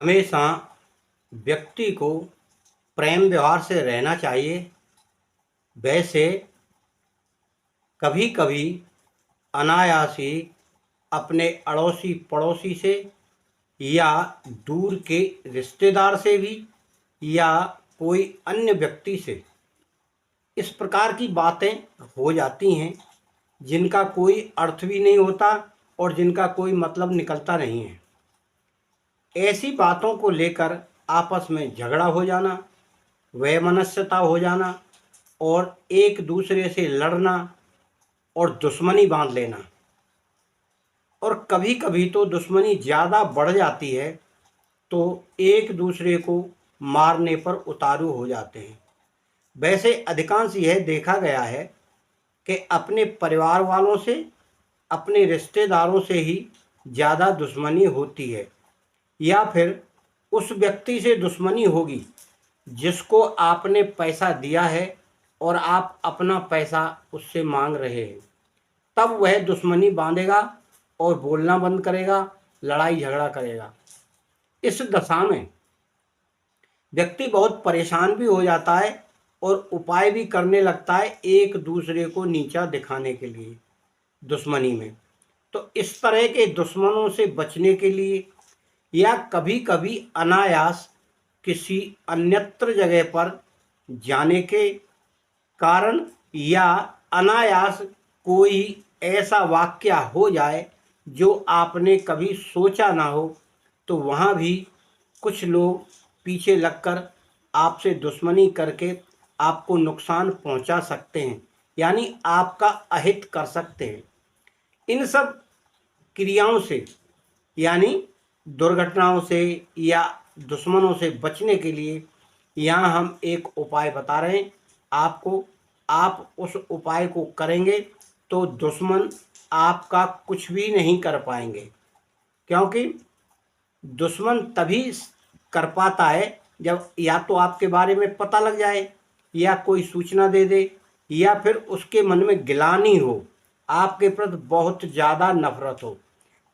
हमेशा व्यक्ति को प्रेम व्यवहार से रहना चाहिए। वैसे कभी कभी अनायास ही अपने अड़ोसी पड़ोसी से या दूर के रिश्तेदार से भी या कोई अन्य व्यक्ति से इस प्रकार की बातें हो जाती हैं जिनका कोई अर्थ भी नहीं होता और जिनका कोई मतलब निकलता नहीं है। ऐसी बातों को लेकर आपस में झगड़ा हो जाना, वैमनस्यता हो जाना और एक दूसरे से लड़ना और दुश्मनी बांध लेना, और कभी कभी तो दुश्मनी ज़्यादा बढ़ जाती है तो एक दूसरे को मारने पर उतारू हो जाते हैं। वैसे अधिकांश यह देखा गया है कि अपने परिवार वालों से, अपने रिश्तेदारों से ही ज़्यादा दुश्मनी होती है, या फिर उस व्यक्ति से दुश्मनी होगी जिसको आपने पैसा दिया है और आप अपना पैसा उससे मांग रहे हैं। तब वह दुश्मनी बांधेगा और बोलना बंद करेगा, लड़ाई झगड़ा करेगा। इस दशा में व्यक्ति बहुत परेशान भी हो जाता है और उपाय भी करने लगता है एक दूसरे को नीचा दिखाने के लिए दुश्मनी में। तो इस तरह के दुश्मनों से बचने के लिए या कभी कभी अनायास किसी अन्यत्र जगह पर जाने के कारण या अनायास कोई ऐसा वाकया हो जाए जो आपने कभी सोचा ना हो, तो वहाँ भी कुछ लोग पीछे लगकर आपसे दुश्मनी करके आपको नुकसान पहुँचा सकते हैं, यानी आपका अहित कर सकते हैं। इन सब क्रियाओं से, यानी दुर्घटनाओं से या दुश्मनों से बचने के लिए यहाँ हम एक उपाय बता रहे हैं आपको। आप उस उपाय को करेंगे तो दुश्मन आपका कुछ भी नहीं कर पाएंगे, क्योंकि दुश्मन तभी कर पाता है जब या तो आपके बारे में पता लग जाए या कोई सूचना दे दे या फिर उसके मन में गिलानी हो, आपके प्रति बहुत ज़्यादा नफरत हो।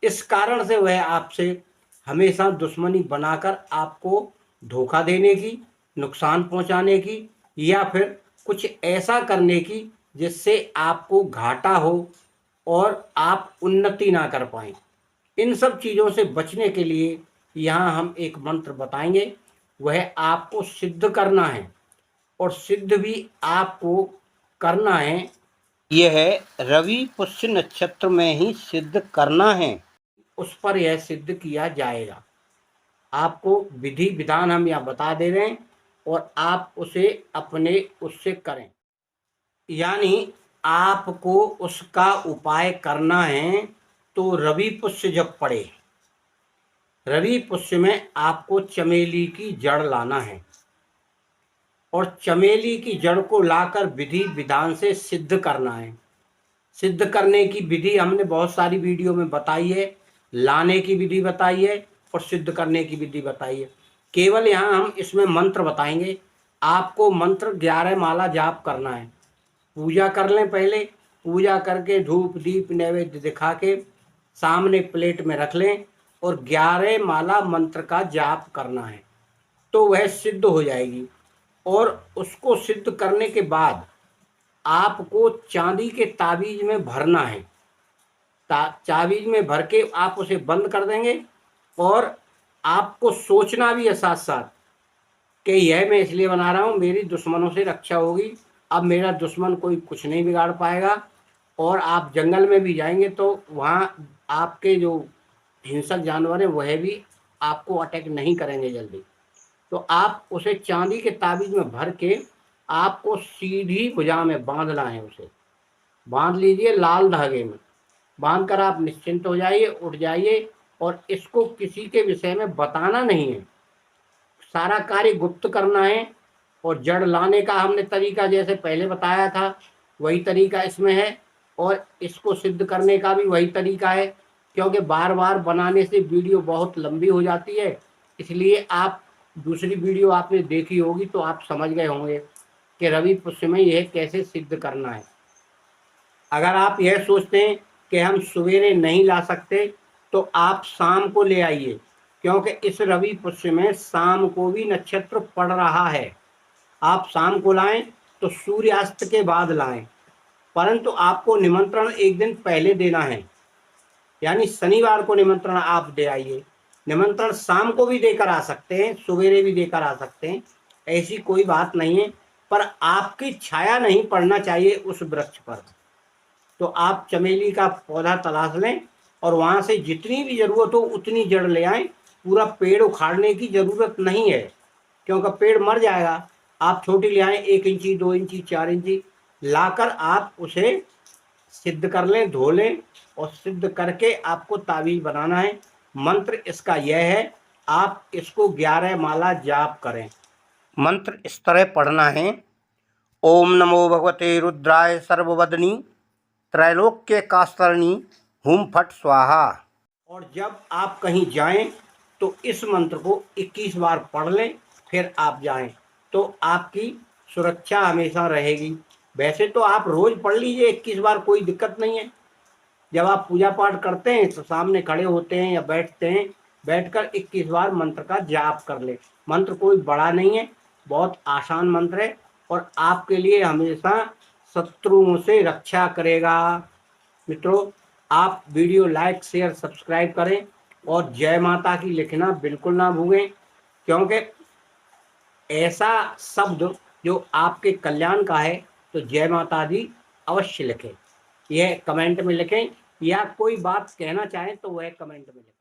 इस कारण से वह आपसे हमेशा दुश्मनी बनाकर आपको धोखा देने की, नुकसान पहुंचाने की या फिर कुछ ऐसा करने की जिससे आपको घाटा हो और आप उन्नति ना कर पाएं। इन सब चीज़ों से बचने के लिए यहाँ हम एक मंत्र बताएंगे, वह आपको सिद्ध करना है और सिद्ध भी आपको करना है। यह रवि पुष्य नक्षत्र में ही सिद्ध करना है, उस पर यह सिद्ध किया जाएगा। आपको विधि विधान हम यहाँ बता दे रहे हैं और आप उसे अपने उससे करें, यानी आपको उसका उपाय करना है। तो रवि पुष्य जब पड़े, रवि पुष्य में आपको चमेली की जड़ लाना है और चमेली की जड़ को लाकर विधि विधान से सिद्ध करना है। सिद्ध करने की विधि हमने बहुत सारी वीडियो में बताई है, लाने की विधि बताई है और सिद्ध करने की विधि बताई है। केवल यहाँ हम इसमें मंत्र बताएंगे। आपको मंत्र 11 माला जाप करना है। पूजा कर लें, पहले पूजा करके धूप दीप नैवेद्य दिखा के सामने प्लेट में रख लें और 11 माला मंत्र का जाप करना है, तो वह सिद्ध हो जाएगी। और उसको सिद्ध करने के बाद आपको चांदी के ताबीज में भरना है। ताबीज में भर के आप उसे बंद कर देंगे और आपको सोचना भी है साथ साथ कि यह मैं इसलिए बना रहा हूँ, मेरी दुश्मनों से रक्षा होगी, अब मेरा दुश्मन कोई कुछ नहीं बिगाड़ पाएगा। और आप जंगल में भी जाएंगे तो वहाँ आपके जो हिंसक जानवर हैं वह भी आपको अटैक नहीं करेंगे जल्दी। तो आप उसे चांदी के ताबीज में भर के आपको सीधी भुजा में बांधना है। उसे बांध लीजिए, लाल धागे में बांध कर आप निश्चिंत हो जाइए, उठ जाइए और इसको किसी के विषय में बताना नहीं है। सारा कार्य गुप्त करना है और जड़ लाने का हमने तरीका जैसे पहले बताया था वही तरीका इसमें है और इसको सिद्ध करने का भी वही तरीका है। क्योंकि बार बार बनाने से वीडियो बहुत लंबी हो जाती है, इसलिए आप दूसरी वीडियो आपने देखी होगी तो आप समझ गए होंगे कि रवि पुष्य में यह कैसे सिद्ध करना है। अगर आप यह सोचते हैं कि हम सवेरे नहीं ला सकते तो आप शाम को ले आइए। क्योंकि इस रवि पुष्य में शाम को भी नक्षत्र पड़ रहा है। आप शाम को लाएं तो सूर्यास्त के बाद लाएं, परंतु आपको निमंत्रण एक दिन पहले देना है, यानी शनिवार को निमंत्रण आप दे आइए। निमंत्रण शाम को भी देकर आ सकते हैं, सवेरे भी देकर आ सकते हैं, ऐसी कोई बात नहीं है, पर आपकी छाया नहीं पड़ना चाहिए उस वृक्ष पर। तो आप चमेली का पौधा तलाश लें और वहाँ से जितनी भी ज़रूरत हो उतनी जड़ ले आएं। पूरा पेड़ उखाड़ने की ज़रूरत नहीं है, क्योंकि पेड़ मर जाएगा। आप छोटी ले आएं, 1 इंची, 2 इंची, 4 इंची लाकर आप उसे सिद्ध कर लें, धो लें और सिद्ध करके आपको तावीज़ बनाना है। मंत्र इसका यह है, आप इसको 11 माला जाप करें। मंत्र इस तरह पढ़ना है, ओम नमो भगवते रुद्राय सर्ववदनी त्रैलोक्य कास्तरणी हुम फट स्वाहा। और जब आप कहीं जाएं तो इस मंत्र को 21 बार पढ़ लें, फिर आप जाएं तो आपकी सुरक्षा हमेशा रहेगी। वैसे तो आप रोज़ पढ़ लीजिए 21 बार, कोई दिक्कत नहीं है। जब आप पूजा पाठ करते हैं तो सामने खड़े होते हैं या बैठते हैं, बैठकर 21 बार मंत्र का जाप कर ले। मंत्र कोई बड़ा नहीं है, बहुत आसान मंत्र है और आपके लिए हमेशा शत्रुओं से रक्षा करेगा। मित्रों, आप वीडियो लाइक, शेयर, सब्सक्राइब करें और जय माता की लिखना बिल्कुल ना भूलें, क्योंकि ऐसा शब्द जो आपके कल्याण का है तो जय माता दी अवश्य लिखें। यह कमेंट में लिखें, या कोई बात कहना चाहें तो वह कमेंट में लिखें।